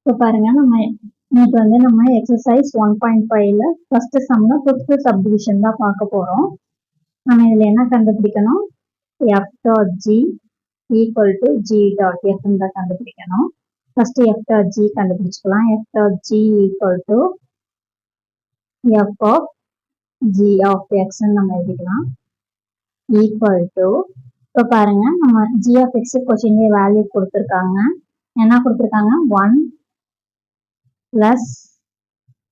இப்போ பாருங்க நம்ம இன்னைக்கு வந்து நம்ம எக்ஸசைஸ் 1.5ல ஃபர்ஸ்ட் சம்ல ஃபிஃப்த் சப்டிவிஷன் தான் பார்க்க போறோம். நம்ம இதுல என்ன கண்டுபிடிக்கணும்? f dot g equal to g dot f தான் கண்டுபிடிக்கணும். ஃபர்ஸ்ட் f டாட் g கண்டுபிடிச்சுக்கலாம். f dot g equal to f of g of x நம்ம எழுதிக்கலாம். ஈக்குவல் டு இப்போ பாருங்க நம்ம g ஆஃப் x கொஸ்டின்ல வேல்யூ கொடுத்துருக்காங்க. என்ன கொடுத்துருக்காங்க? 1 பிளஸ்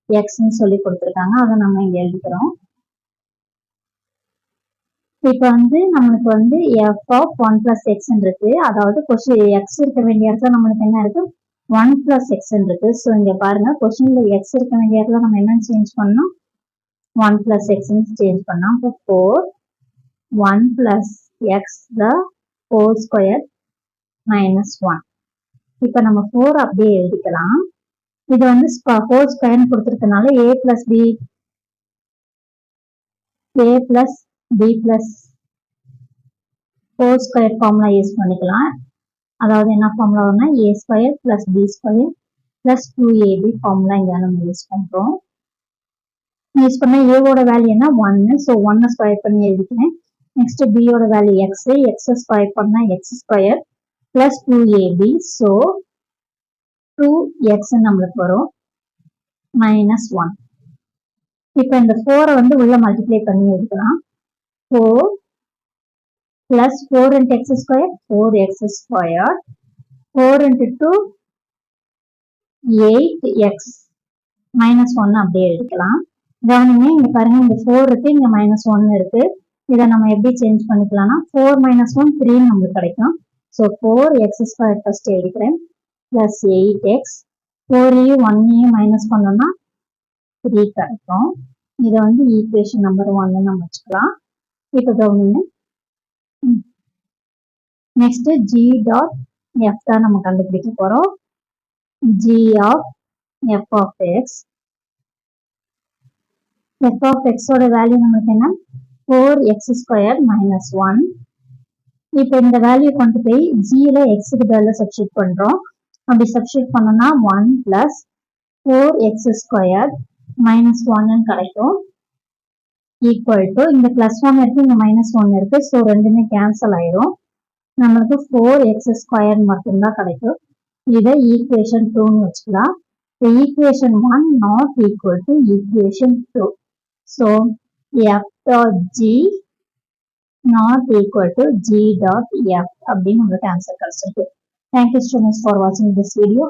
எக்ஸ்ன்னு சொல்லி கொடுத்துருக்காங்க. அதை நம்ம இங்க எழுதிக்கிறோம். இப்போ வந்து நம்மளுக்கு வந்து எஃப் ஆஃப் 1 பிளஸ் எக்ஸ் இருக்கு. அதாவது கொஸ்டின் எக்ஸ் இருக்க வேண்டிய இடத்துல நம்மளுக்கு என்ன இருக்கு? 1 பிளஸ் எக்ஸ் இருக்கு. ஸோ இங்க பாருங்க கொஸ்டின்ல எக்ஸ் இருக்க வேண்டிய இடத்துல நம்ம என்ன சேஞ்ச் பண்ணோம்? 1 பிளஸ் எக்ஸ் சேஞ்ச் பண்ணோம். இப்போ 1 plus X the whole square minus 1. இப்போ நம்ம 4 அப்படியே எழுதிக்கலாம். இது வந்து ஹோல் ஸ்கொயர்னு கொடுத்துருக்கனால a plus b plus whole square formula use பண்ணிக்கலாம். அதாவது என்ன ஃபார்முலா வரும்னா a square plus b square plus 2ab formula இங்க நம்ம யூஸ் பண்றோம். யூஸ் பண்ண ஏவோட வேல்யூ என்ன? 1. ஸோ 1 ஸ்கொயர் பண்ணி எழுதிக்கிறேன். நெக்ஸ்ட் பியோட வேல்யூ எக்ஸ். எக்ஸ் ஸ்கொயர் பண்ணா X square plus 2ab. So 2x நம்மளுக்கு வரும் மைனஸ் 1. இப்போ இந்த 4 வந்து உள்ள மல்டிப்ளை பண்ணி எடுக்கலாம். 4 plus 4 into X square 4x square 4 into 2 8x minus 1 அப்படியே எடுக்கலாம். கவனிங்க இங்க பாருங்க இந்த 4 இருக்கு, இங்க மைனஸ் 1 இருக்கு. இதை நம்ம எப்படி சேஞ்ச் பண்ணிக்கலாம்னா 4 மைனஸ் 1 3 நம்மளுக்கு கிடைக்கும். ஸோ 4x ஸ்கொயர் ஃபர்ஸ்ட் எடுக்கிறேன் பிளஸ் 8x 4ஐயும் 1ஐயும் மைனஸ் பண்ணோம்னா 3 கிடைக்கும். இதை வந்து ஈக்குவேஷன் நம்பர் 1 நம்ம வச்சுக்கலாம். இப்போ கவனிங்க நெக்ஸ்ட் g டாட் f தான் நம்ம கண்டுபிடிக்க போறோம். g of f of x. f of x ஓட வேல்யூ நமக்கு என்ன? 4x square minus 1. இப்போ இந்த வேல்யூ கொண்டு போய் g ல x க்கு பதிலா சப்ஸ்டிட் பண்றோம். அப்படி சப்ஸ்டிட் பண்ணோம்னா 1 பிளஸ் 4x ஸ்கொயர் மைனஸ் 1 கிடைக்கும். ஈக்குவல் டு இந்த பிளஸ் 1 இருக்கு, இங்க மைனஸ் 1 இருக்கு. ஸோ ரெண்டுமே கேன்சல் ஆயிரும். நம்மளுக்கு 4x ஸ்கொயர் மட்டும்தான் கிடைக்கும். இதை ஈக்குவேஷன் 2ன்னு வச்சுக்கலாம். Equation 1 not equal to equation 2. So f dot g not equal to g dot f அப்படின்னு உங்களுக்கு ஆன்சர் கிடைச்சிருக்கு. Thank you so much for watching this video.